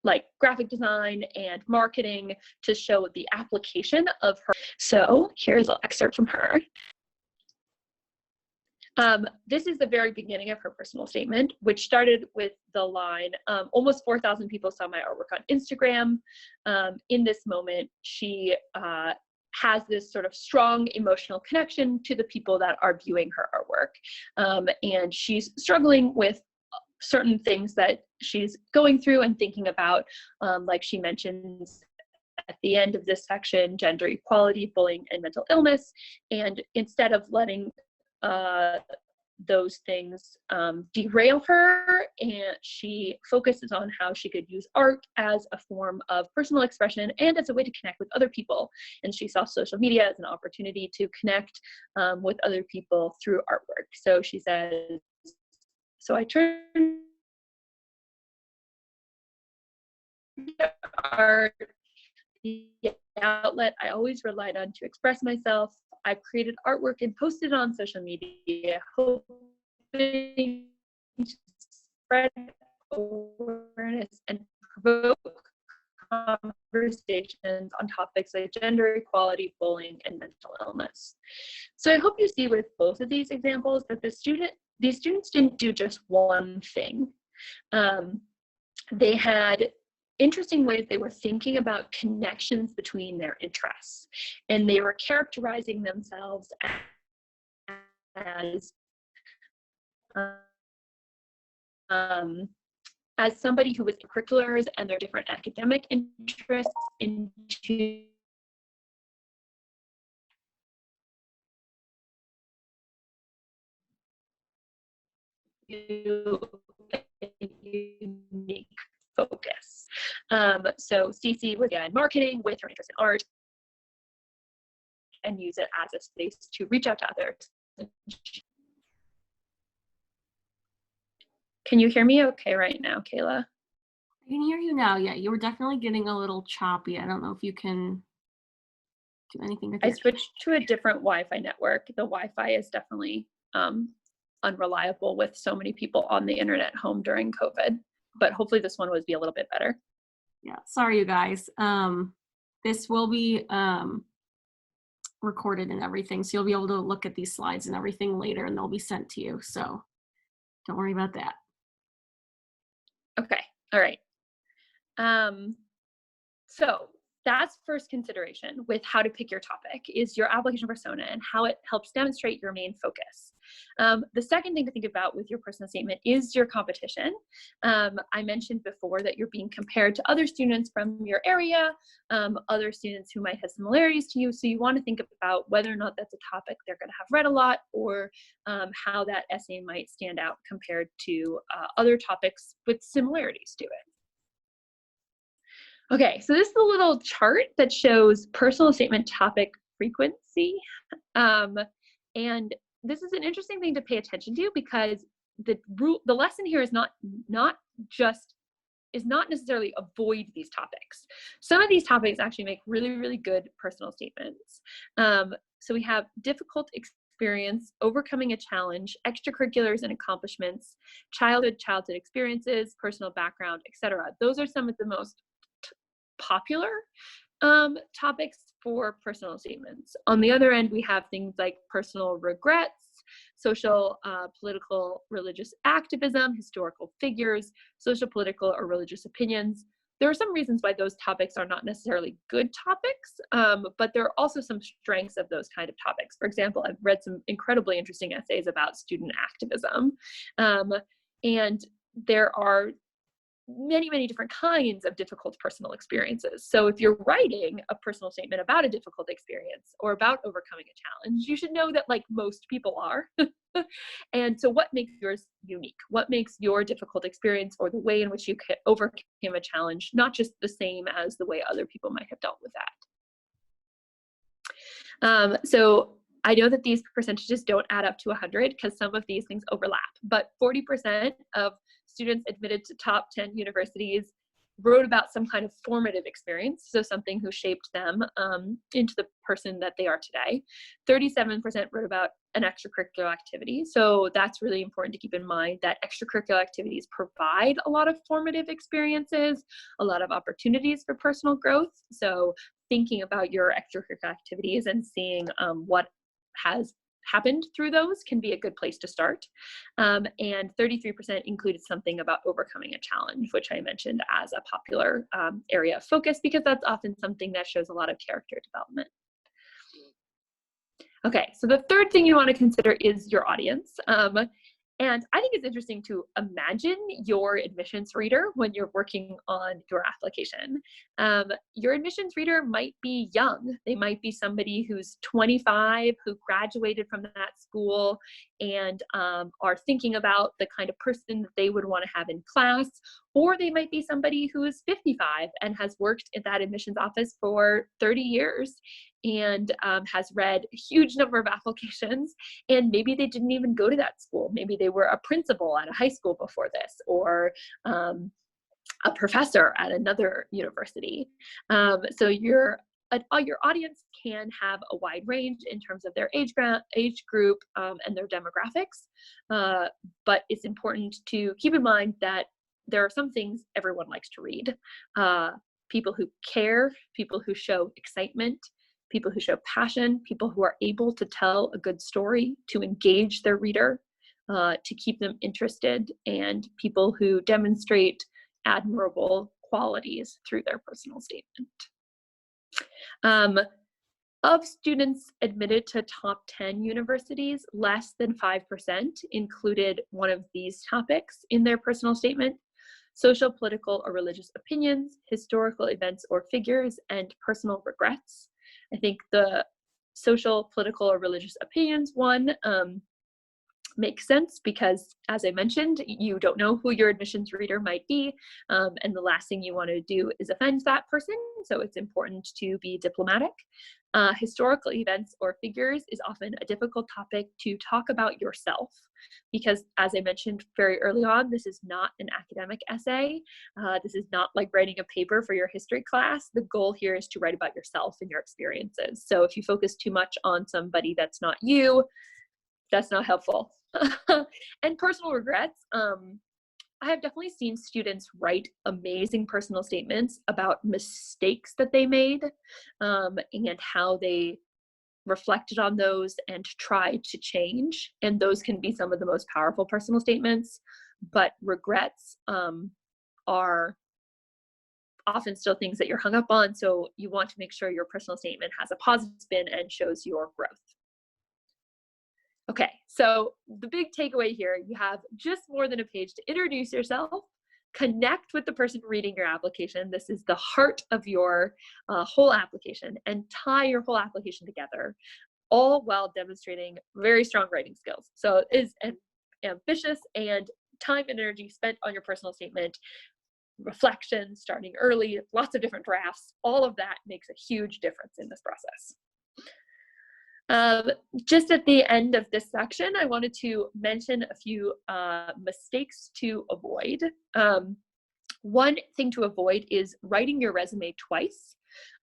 S2: like graphic design and marketing to show the application of her. So here's an excerpt from her. This is the very beginning of her personal statement, which started with the line, almost 4,000 people saw my artwork on Instagram. In this moment, she has this sort of strong emotional connection to the people that are viewing her artwork. And she's struggling with certain things that she's going through and thinking about, like she mentions at the end of this section, gender equality, bullying, and mental illness. And instead of letting those things derail her, and she focuses on how she could use art as a form of personal expression and as a way to connect with other people. And she saw social media as an opportunity to connect with other people through artwork. So she says, so I turned to art, the outlet I always relied on to express myself. I've created artwork and posted it on social media, hoping to spread awareness and provoke conversations on topics like gender equality, bullying, and mental illness. So I hope you see with both of these examples that these students didn't do just one thing. They had interesting ways they were thinking about connections between their interests, and they were characterizing themselves as somebody who was curriculars and their different academic interests into a unique focus. So Cece was in marketing with her interest in art and use it as a space to reach out to others. Can you hear me okay right now, Kayla?
S1: I can hear you now. Yeah, you were definitely getting a little choppy. I don't know if you can do anything with
S2: I
S1: your
S2: switched to a different Wi-Fi network. The Wi-Fi is definitely unreliable with so many people on the internet home during COVID, but hopefully this one would be a little bit better.
S1: Yeah, sorry you guys. This will be recorded and everything, so you'll be able to look at these slides and everything later, and they'll be sent to you, so don't worry about that.
S2: Okay, all right. So that's first consideration with how to pick your topic, is your application persona and how it helps demonstrate your main focus. The second thing to think about with your personal statement is your competition. I mentioned before that you're being compared to other students from your area, other students who might have similarities to you. So you want to think about whether or not that's a topic they're going to have read a lot, or how that essay might stand out compared to other topics with similarities to it. Okay, so this is a little chart that shows personal statement topic frequency. And this is an interesting thing to pay attention to, because the lesson here is not necessarily avoid these topics. Some of these topics actually make really, really good personal statements. So we have difficult experience, overcoming a challenge, extracurriculars and accomplishments, childhood experiences, personal background, etc. Those are some of the most popular topics for personal statements. On the other end, we have things like personal regrets, social, political, religious activism, historical figures, social, political, or religious opinions. There are some reasons why those topics are not necessarily good topics, but there are also some strengths of those kind of topics. For example, I've read some incredibly interesting essays about student activism, and there are many, many different kinds of difficult personal experiences. So if you're writing a personal statement about a difficult experience or about overcoming a challenge, you should know that, like most people are. And so what makes yours unique? What makes your difficult experience or the way in which you overcame a challenge not just the same as the way other people might have dealt with that? So I know that these percentages don't add up to 100 because some of these things overlap, but 40% of students admitted to top 10 universities wrote about some kind of formative experience, so something who shaped them into the person that they are today. 37% wrote about an extracurricular activity, so that's really important to keep in mind, that extracurricular activities provide a lot of formative experiences, a lot of opportunities for personal growth. So thinking about your extracurricular activities and seeing what has happened through those can be a good place to start. And 33% included something about overcoming a challenge, which I mentioned as a popular area of focus, because that's often something that shows a lot of character development. Okay, so the third thing you want to consider is your audience. And I think it's interesting to imagine your admissions reader when you're working on your application. Your admissions reader might be young. They might be somebody who's 25, who graduated from that school and are thinking about the kind of person that they would want to have in class. Or they might be somebody who is 55 and has worked at that admissions office for 30 years and has read a huge number of applications, and maybe they didn't even go to that school. Maybe they were a principal at a high school before this, or a professor at another university. So your audience can have a wide range in terms of their age group and their demographics, but it's important to keep in mind that there are some things everyone likes to read. People who care, people who show excitement, people who show passion, people who are able to tell a good story, to engage their reader, to keep them interested, and people who demonstrate admirable qualities through their personal statement. Of students admitted to top 10 universities, less than 5% included one of these topics in their personal statement: social, political, or religious opinions, historical events or figures, and personal regrets. I think the social, political, or religious opinions one makes sense because, as I mentioned, you don't know who your admissions reader might be, and the last thing you want to do is offend that person, so it's important to be diplomatic. Historical events or figures is often a difficult topic to talk about yourself because, as I mentioned very early on, this is not an academic essay. This is not like writing a paper for your history class. The goal here is to write about yourself and your experiences. So if you focus too much on somebody that's not you, that's not helpful. And personal regrets. I have definitely seen students write amazing personal statements about mistakes that they made, and how they reflected on those and tried to change. And those can be some of the most powerful personal statements. But regrets are often still things that you're hung up on. So you want to make sure your personal statement has a positive spin and shows your growth. Okay, so the big takeaway here, you have just more than a page to introduce yourself, connect with the person reading your application. This is the heart of your whole application, and tie your whole application together, all while demonstrating very strong writing skills. So it is ambitious, and time and energy spent on your personal statement, reflection, starting early, lots of different drafts, all of that makes a huge difference in this process. Um, just at the end of this section, I wanted to mention a few mistakes to avoid. One thing to avoid is writing your resume twice,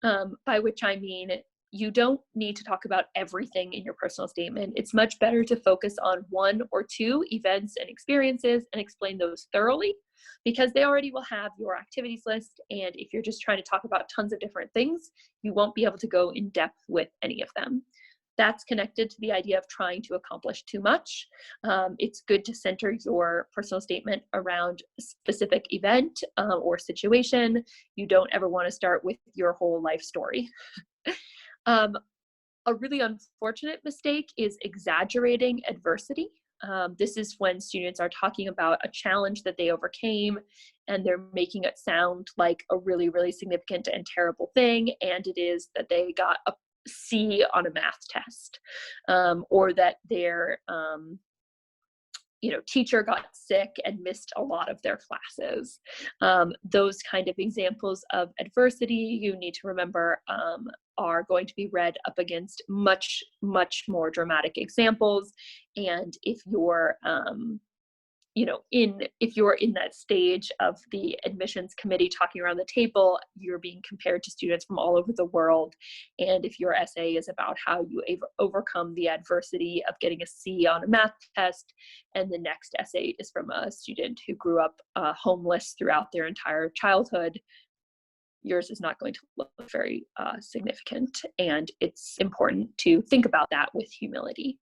S2: by which I mean you don't need to talk about everything in your personal statement. It's much better to focus on one or two events and experiences and explain those thoroughly, because they already will have your activities list. And if you're just trying to talk about tons of different things, you won't be able to go in depth with any of them. That's connected to the idea of trying to accomplish too much. It's good to center your personal statement around a specific event or situation. You don't ever want to start with your whole life story. Um, a really unfortunate mistake is exaggerating adversity. This is when students are talking about a challenge that they overcame, and they're making it sound like a really, really significant and terrible thing. And it is that they got a C on a math test, or that their teacher got sick and missed a lot of their classes. Those kind of examples of adversity, you need to remember, are going to be read up against much, much more dramatic examples. And if you're if you're in that stage of the admissions committee talking around the table, you're being compared to students from all over the world. And if your essay is about how you overcome the adversity of getting a C on a math test, and the next essay is from a student who grew up homeless throughout their entire childhood, yours is not going to look very significant. And it's important to think about that with humility.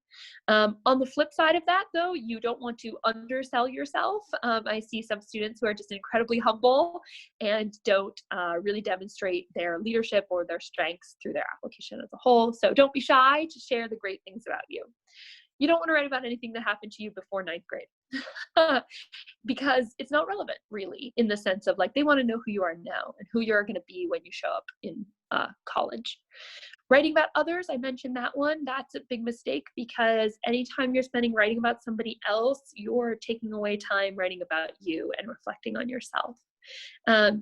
S2: On the flip side of that, though, you don't want to undersell yourself. I see some students who are just incredibly humble and don't really demonstrate their leadership or their strengths through their application as a whole. So don't be shy to share the great things about you. You don't want to write about anything that happened to you before ninth grade. Because it's not relevant, really, in the sense of, like, they want to know who you are now and who you're going to be when you show up in college. Writing about others, I mentioned that one. That's a big mistake, because anytime you're spending writing about somebody else, you're taking away time writing about you and reflecting on yourself.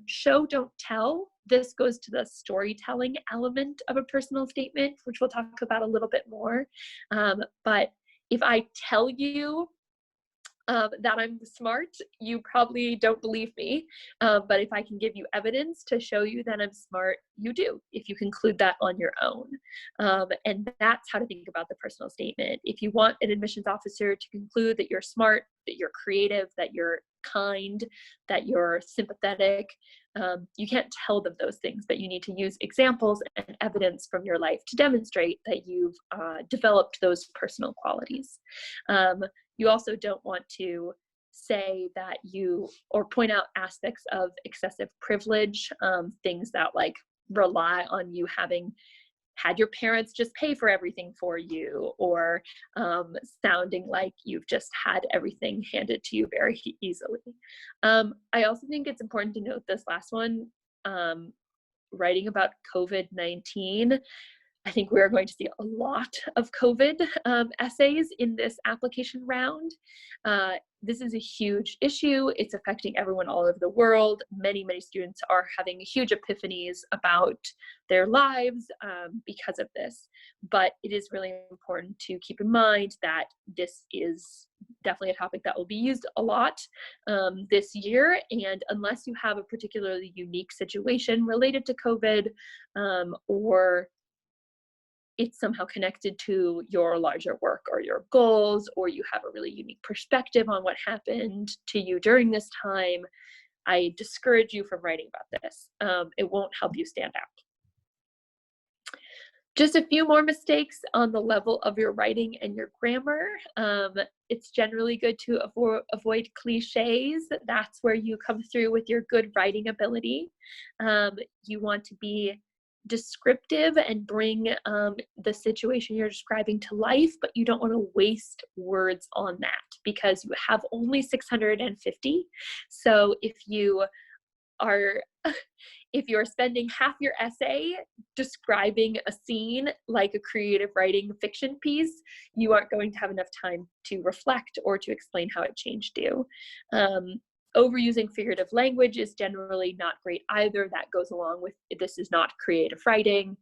S2: Show, don't tell. This goes to the storytelling element of a personal statement, which we'll talk about a little bit more. But if I tell you that I'm smart, you probably don't believe me. But if I can give you evidence to show you that I'm smart, you do, if you conclude that on your own. And that's how to think about the personal statement. If you want an admissions officer to conclude that you're smart, that you're creative, that you're kind, that you're sympathetic, you can't tell them those things, but you need to use examples and evidence from your life to demonstrate that you've developed those personal qualities. You also don't want to say that or point out aspects of excessive privilege, things that, like, rely on you having had your parents just pay for everything for you, or sounding like you've just had everything handed to you very easily. I also think it's important to note this last one, writing about COVID-19. I think we are going to see a lot of COVID essays in this application round. This is a huge issue. It's affecting everyone all over the world. Many, many students are having huge epiphanies about their lives because of this. But it is really important to keep in mind that this is definitely a topic that will be used a lot this year. And unless you have a particularly unique situation related to COVID, or it's somehow connected to your larger work or your goals, or you have a really unique perspective on what happened to you during this time, I discourage you from writing about this. It won't help you stand out. Just a few more mistakes on the level of your writing and your grammar. It's generally good to avoid cliches. That's where you come through with your good writing ability. You want to be descriptive and bring the situation you're describing to life, but you don't want to waste words on that because you have only 650. So are if you're spending half your essay describing a scene like a creative writing fiction piece, you aren't going to have enough time to reflect or to explain how it changed you. Overusing figurative language is generally not great either. That goes along with this is not creative writing.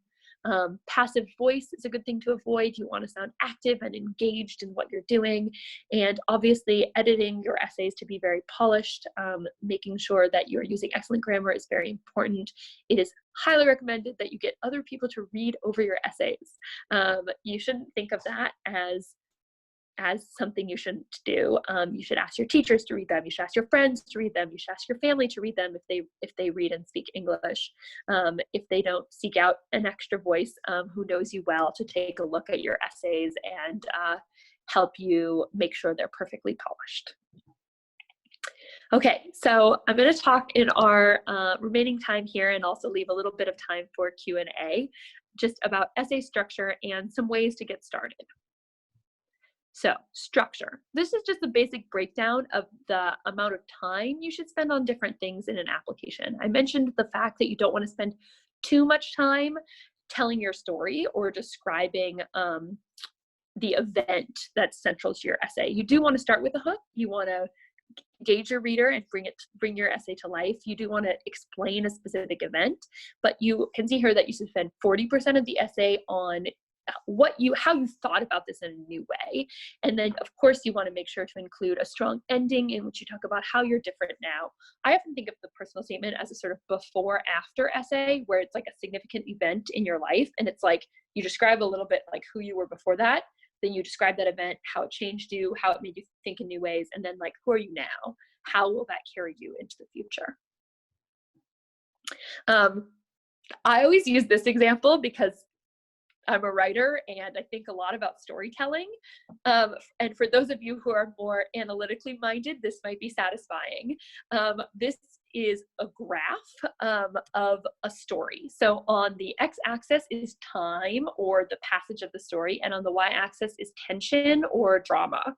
S2: Passive voice is a good thing to avoid. You want to sound active and engaged in what you're doing. And obviously editing your essays to be very polished, making sure that you're using excellent grammar is very important. It is highly recommended that you get other people to read over your essays. You shouldn't think of that as something you shouldn't do. You should ask your teachers to read them. You should ask your friends to read them. You should ask your family to read them if they read and speak English. If they don't, seek out an extra voice who knows you well to take a look at your essays and help you make sure they're perfectly polished. Okay, so I'm going to talk in our remaining time here and also leave a little bit of time for Q&A just about essay structure and some ways to get started. So structure. This is just a basic breakdown of the amount of time you should spend on different things in an application. I mentioned the fact that you don't want to spend too much time telling your story or describing the event that's central to your essay. You do want to start with a hook. You want to gauge your reader and bring your essay to life. You do want to explain a specific event, but you can see here that you should spend 40% of the essay on how you thought about this in a new way. And then of course you want to make sure to include a strong ending in which you talk about how you're different now. I often think of the personal statement as a sort of before after essay where it's like a significant event in your life and it's like you describe a little bit like who you were before that, then you describe that event, how it changed you, how it made you think in new ways, and then like who are you now? How will that carry you into the future? I always use this example because I'm a writer and I think a lot about storytelling. And for those of you who are more analytically minded, this might be satisfying. This is a graph of a story. So on the x-axis is time or the passage of the story, and on the y-axis is tension or drama.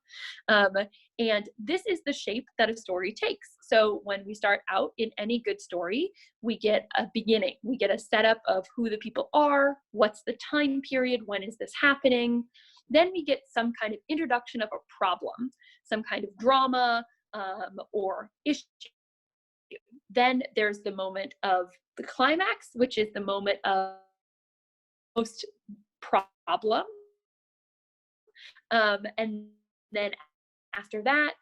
S2: And this is the shape that a story takes. So when we start out in any good story, we get a beginning. We get a setup of who the people are, what's the time period, when is this happening. Then we get some kind of introduction of a problem, some kind of drama or issue. Then there's the moment of the climax, which is the moment of most problem. And then after that,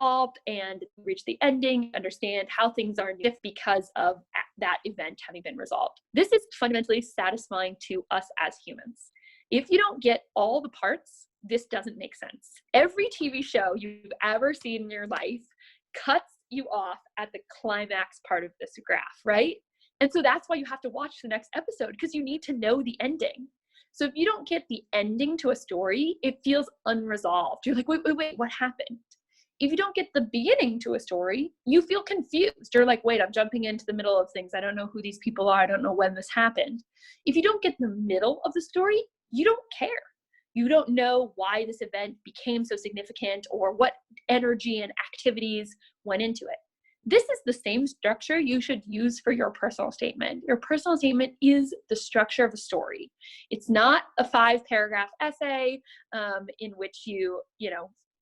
S2: and reach the ending, understand how things are because of that event having been resolved. This is fundamentally satisfying to us as humans. If you don't get all the parts, this doesn't make sense. Every TV show you've ever seen in your life cuts you off at the climax part of this graph, right? And so that's why you have to watch the next episode because you need to know the ending. So if you don't get the ending to a story, it feels unresolved. You're like, wait, what happened? If you don't get the beginning to a story, you feel confused. You're like, wait, I'm jumping into the middle of things. I don't know who these people are. I don't know when this happened. If you don't get the middle of the story, you don't care. You don't know why this event became so significant or what energy and activities went into it. This is the same structure you should use for your personal statement. Your personal statement is the structure of a story. It's not a 5-paragraph essay in which you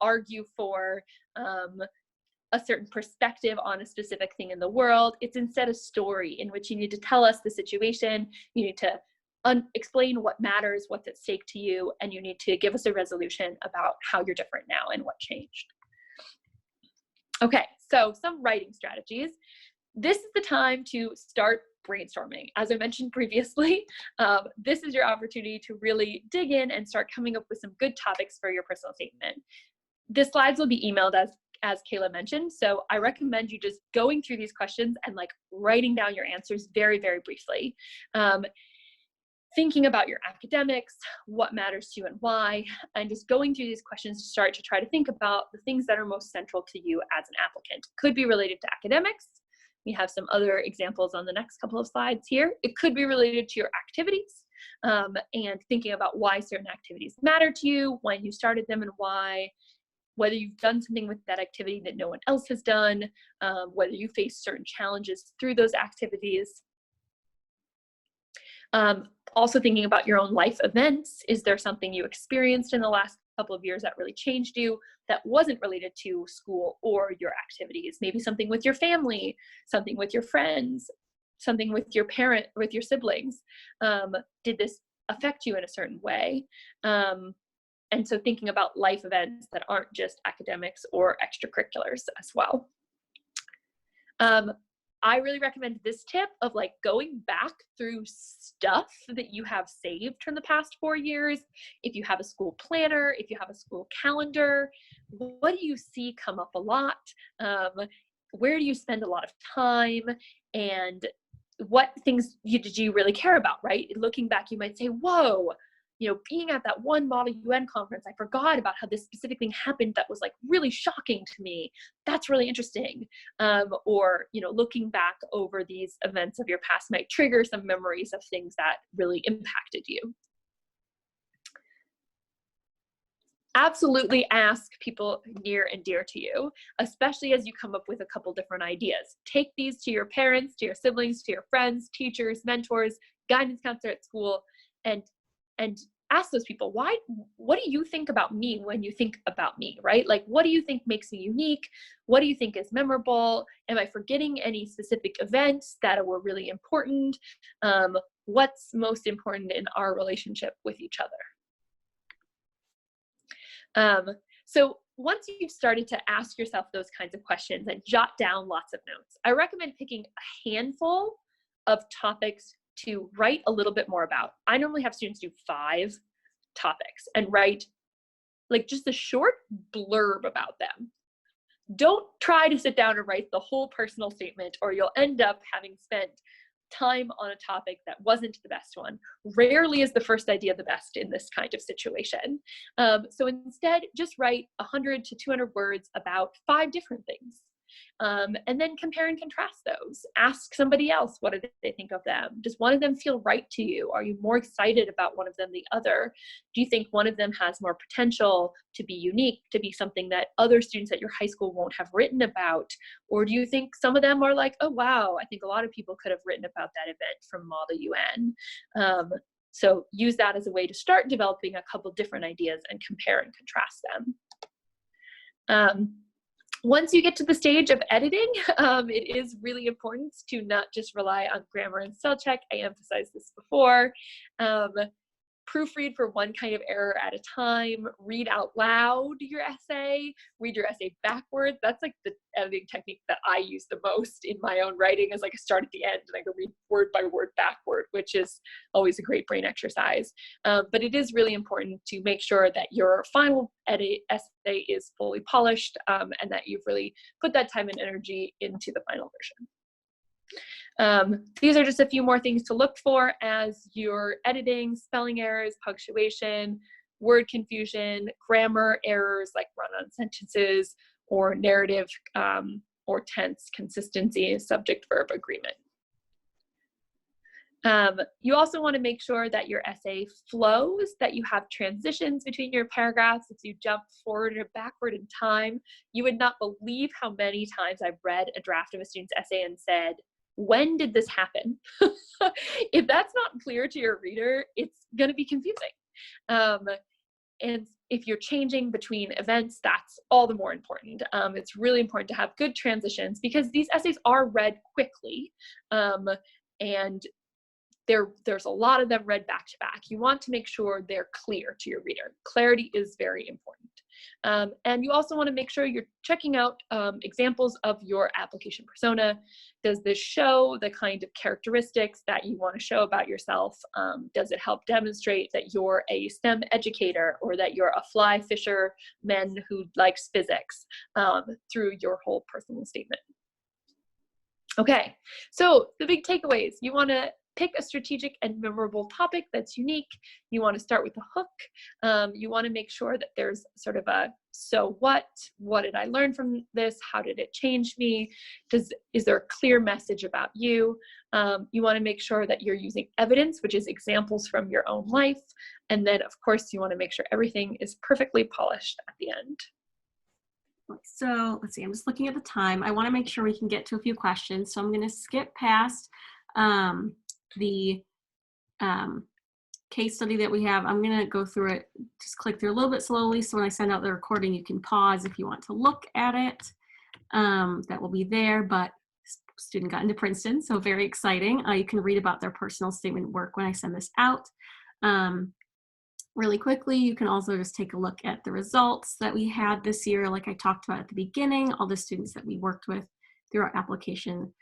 S2: argue for a certain perspective on a specific thing in the world. It's instead a story in which you need to tell us the situation. You need to explain what matters, what's at stake to you, and you need to give us a resolution about how you're different now and what changed. Okay, so some writing strategies. This is the time to start brainstorming. As I mentioned previously, this is your opportunity to really dig in and start coming up with some good topics for your personal statement. The slides will be emailed as Kayla mentioned, so I recommend you just going through these questions and like writing down your answers very, very briefly. Thinking about your academics, what matters to you and why, and just going through these questions to start to try to think about the things that are most central to you as an applicant. Could be related to academics, We have some other examples on the next couple of slides here. It could be related to your activities, and thinking about why certain activities matter to you, when you started them and why, whether you've done something with that activity that no one else has done, whether you face certain challenges through those activities. Also thinking about your own life events. Is there something you experienced in the last couple of years that really changed you that wasn't related to school or your activities? Maybe something with your family, something with your friends, something with your parent, with your siblings. Did this affect you in a certain way? And so thinking about life events that aren't just academics or extracurriculars as well. I really recommend this tip of like going back through stuff that you have saved from the past 4 years. If you have a school planner, if you have a school calendar, what do you see come up a lot? Where do you spend a lot of time? And what things did you really care about, right? Looking back, you might say, whoa, being at that one Model UN conference, I forgot about how this specific thing happened that was like really shocking to me. That's really interesting. Or, looking back over these events of your past might trigger some memories of things that really impacted you. Absolutely ask people near and dear to you, especially as you come up with a couple different ideas. Take these to your parents, to your siblings, to your friends, teachers, mentors, guidance counselor at school, and ask those people, what do you think about me when you think about me, right? Like, what do you think makes me unique? What do you think is memorable? Am I forgetting any specific events that were really important? What's most important in our relationship with each other? So once you've started to ask yourself those kinds of questions and jot down lots of notes, I recommend picking a handful of topics to write a little bit more about. I normally have students do 5 topics and write like just a short blurb about them. Don't try to sit down and write the whole personal statement, or you'll end up having spent time on a topic that wasn't the best one. Rarely is the first idea the best in this kind of situation. So instead, just write 100 to 200 words about 5 different things. And then compare and contrast those. Ask somebody else, what do they think of them? Does one of them feel right to you? Are you more excited about one of them than the other? Do you think one of them has more potential to be unique, to be something that other students at your high school won't have written about? Or do you think some of them are like, oh, wow, I think a lot of people could have written about that event from Model UN. So use that as a way to start developing a couple different ideas and compare and contrast them. Once you get to the stage of editing, it is really important to not just rely on grammar and spell check. I emphasized this before. Proofread for one kind of error at a time. Read out loud your essay. Read your essay backwards. That's like the editing technique that I use the most in my own writing, is like I start at the end and I go read word by word backward, which is always a great brain exercise. But it is really important to make sure that your final essay is fully polished, and that you've really put that time and energy into the final version. These are just a few more things to look for as you're editing: spelling errors, punctuation, word confusion, grammar errors like run-on sentences, or narrative or tense consistency, subject-verb agreement. You also want to make sure that your essay flows, that you have transitions between your paragraphs. If you jump forward or backward in time, you would not believe how many times I've read a draft of a student's essay and said, when did this happen? If that's not clear to your reader, it's going to be confusing. And if you're changing between events, that's all the more important. It's really important to have good transitions, because these essays are read quickly, and there's a lot of them read back to back. You want to make sure they're clear to your reader. Clarity is very important. And you also want to make sure you're checking out examples of your application persona. Does this show the kind of characteristics that you want to show about yourself? Does it help demonstrate that you're a STEM educator, or that you're a fly fisherman who likes physics, through your whole personal statement? Okay, so the big takeaways: you want to pick a strategic and memorable topic that's unique. You want to start with a hook. You want to make sure that there's sort of a, so what did I learn from this? How did it change me? Is there a clear message about you? You want to make sure that you're using evidence, which is examples from your own life. And then of course you want to make sure everything is perfectly polished at the end.
S1: So let's see, I'm just looking at the time. I want to make sure we can get to a few questions. So I'm going to skip past the case study that we have. I'm going to go through it, just click through a little bit slowly. So when I send out the recording, you can pause if you want to look at it. That will be there, but student got into Princeton, so very exciting. You can read about their personal statement work when I send this out. Really quickly, you can also just take a look at the results that we had this year, like I talked about at the beginning, all the students that we worked with through our application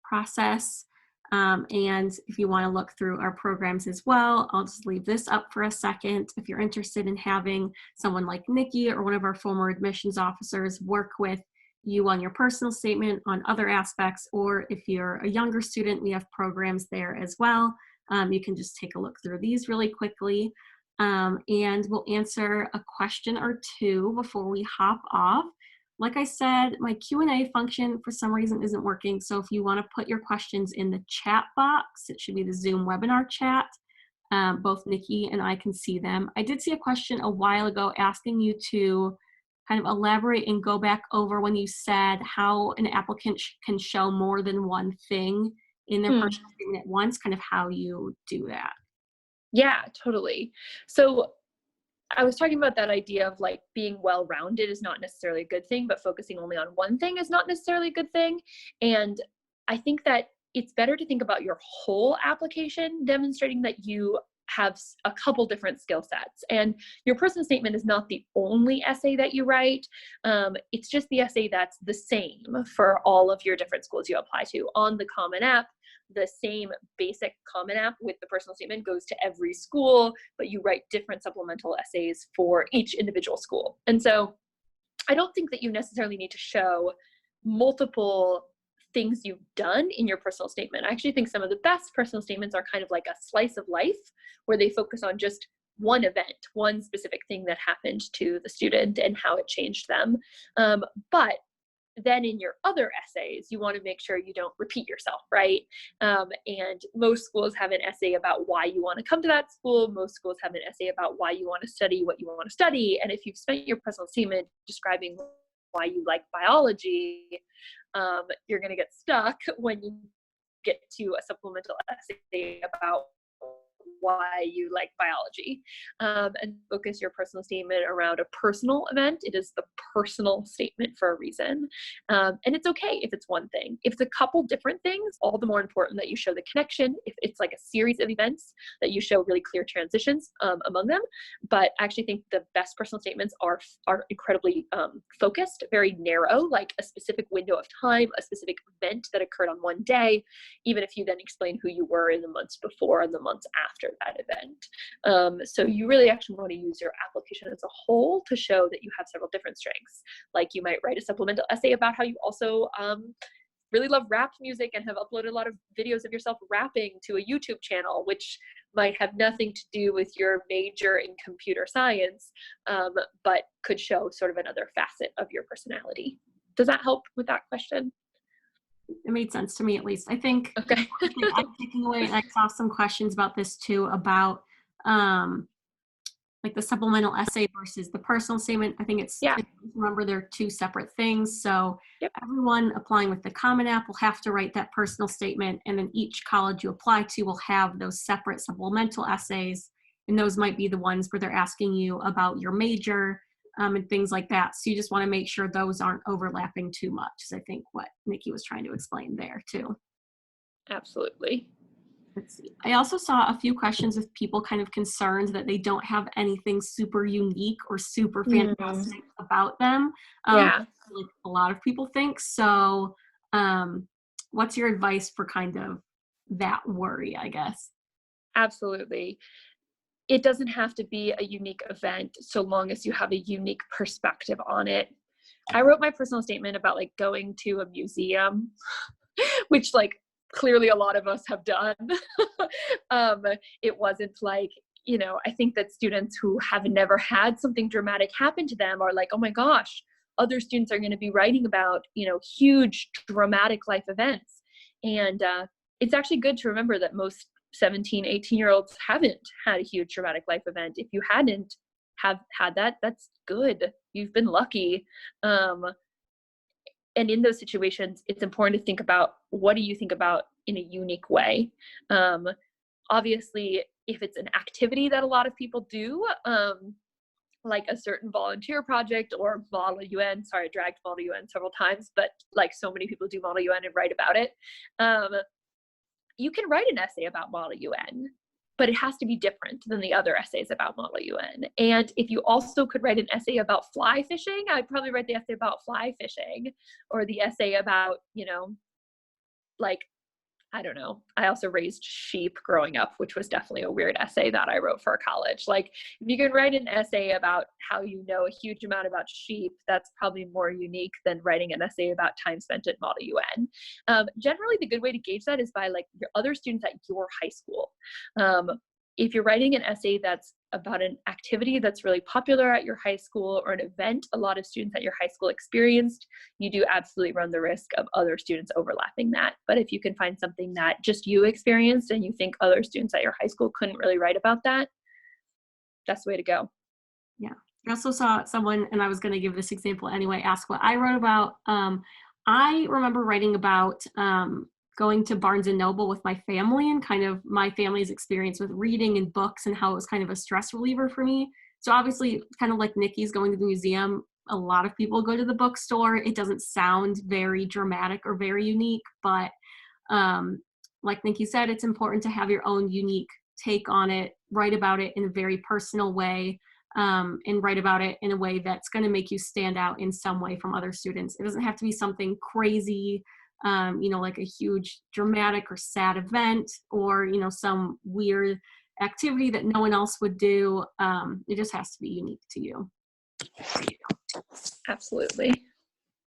S1: process. And if you want to look through our programs as well, I'll just leave this up for a second. If you're interested in having someone like Nikki or one of our former admissions officers work with you on your personal statement on other aspects, or if you're a younger student, we have programs there as well. You can just take a look through these really quickly, and we'll answer a question or two before we hop off. Like I said, my Q&A function for some reason isn't working, so if you want to put your questions in the chat box, it should be the Zoom webinar chat. Both Nikki and I can see them. I did see a question a while ago asking you to kind of elaborate and go back over when you said how an applicant can show more than one thing in their personal statement at once, kind of how you do that.
S2: Yeah, totally. So I was talking about that idea of like being well-rounded is not necessarily a good thing, but focusing only on one thing is not necessarily a good thing. And I think that it's better to think about your whole application, demonstrating that you have a couple different skill sets. And your personal statement is not the only essay that you write. It's just the essay that's the same for all of your different schools you apply to. On the Common App, the same basic Common App with the personal statement goes to every school, but you write different supplemental essays for each individual school. And so I don't think that you necessarily need to show multiple things you've done in your personal statement. I actually think some of the best personal statements are kind of like a slice of life where they focus on just one event, one specific thing that happened to the student and how it changed them. But then in your other essays, you want to make sure you don't repeat yourself, right? And most schools have an essay about why you want to come to that school. Most schools have an essay about why you want to study what you want to study. And if you've spent your personal statement describing why you like biology, you're going to get stuck when you get to a supplemental essay about why you like biology, and focus your personal statement around a personal event. It is the personal statement for a reason. And it's okay if it's one thing. If it's a couple different things, all the more important that you show the connection. If it's like a series of events, that you show really clear transitions among them. But I actually think the best personal statements are incredibly focused, very narrow, like a specific window of time, a specific event that occurred on one day, even if you then explain who you were in the months before and the months after that event. So you really actually want to use your application as a whole to show that you have several different strengths. Like you might write a supplemental essay about how you also really love rap music and have uploaded a lot of videos of yourself rapping to a YouTube channel, which might have nothing to do with your major in computer science, but could show sort of another facet of your personality. Does that help with that question?
S1: It made sense to me, at least. I think
S2: Okay.
S1: the thing I'm taking away, and I saw some questions about this too, about like the supplemental essay versus the personal statement. I think it's,
S2: Yeah.
S1: remember they're two separate things. So
S2: Yep.
S1: everyone applying with the Common App will have to write that personal statement, and then each college you apply to will have those separate supplemental essays, and those might be the ones where they're asking you about your major, and things like that. So you just want to make sure those aren't overlapping too much, is I think what Nikki was trying to explain there too.
S2: Absolutely.
S1: Let's see. I also saw a few questions with people kind of concerned that they don't have anything super unique or super fantastic about them.
S2: Yeah.
S1: Like a lot of people think. So what's your advice for kind of that worry, I guess?
S2: Absolutely. It doesn't have to be a unique event so long as you have a unique perspective on it. I wrote my personal statement about like going to a museum, which like clearly a lot of us have done. It wasn't like, I think that students who have never had something dramatic happen to them are like, oh my gosh, other students are going to be writing about, huge dramatic life events. And it's actually good to remember that most 17, 18-year-olds haven't had a huge dramatic life event. If you hadn't have had that, that's good. You've been lucky. And in those situations, it's important to think about, what do you think about in a unique way? Obviously, if it's an activity that a lot of people do, like a certain volunteer project or Model UN, sorry, I dragged Model UN several times, but like so many people do Model UN and write about it. You can write an essay about Model UN, but it has to be different than the other essays about Model UN. And if you also could write an essay about fly fishing, I'd probably write the essay about fly fishing, or the essay about, like, I don't know. I also raised sheep growing up, which was definitely a weird essay that I wrote for college. Like, if you can write an essay about how you know a huge amount about sheep, that's probably more unique than writing an essay about time spent at Model UN. Generally, the good way to gauge that is by like your other students at your high school. If you're writing an essay that's about an activity that's really popular at your high school, or an event a lot of students at your high school experienced, you do absolutely run the risk of other students overlapping that. But if you can find something that just you experienced and you think other students at your high school couldn't really write about that, that's the way to go.
S1: Yeah. I also saw someone, and I was going to give this example anyway, ask what I wrote about. I remember writing about going to Barnes and Noble with my family, and kind of my family's experience with reading and books, and how it was kind of a stress reliever for me. So obviously, kind of like Nikki's going to the museum, a lot of people go to the bookstore. It doesn't sound very dramatic or very unique, but um, like Nikki said, it's important to have your own unique take on it, write about it in a very personal way, and write about it in a way that's going to make you stand out in some way from other students. It doesn't have to be something crazy, like a huge dramatic or sad event, or, some weird activity that no one else would do. It just has to be unique to you.
S2: Absolutely.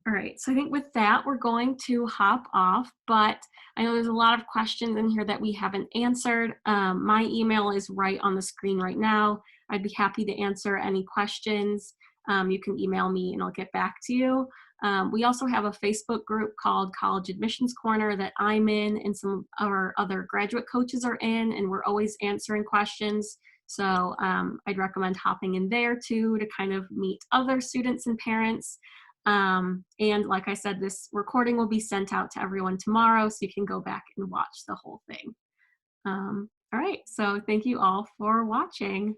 S1: All right, so I think with that, we're going to hop off, but I know there's a lot of questions in here that we haven't answered. My email is right on the screen right now. I'd be happy to answer any questions. You can email me and I'll get back to you. We also have a Facebook group called College Admissions Corner that I'm in, and some of our other graduate coaches are in, and we're always answering questions. So I'd recommend hopping in there too, to kind of meet other students and parents. And like I said, this recording will be sent out to everyone tomorrow, so you can go back and watch the whole thing. All right, so thank you all for watching.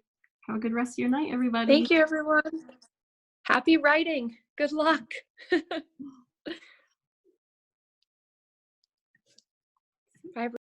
S1: Have a good rest of your night, everybody.
S2: Thank you, everyone. Happy writing. Good luck. Bye.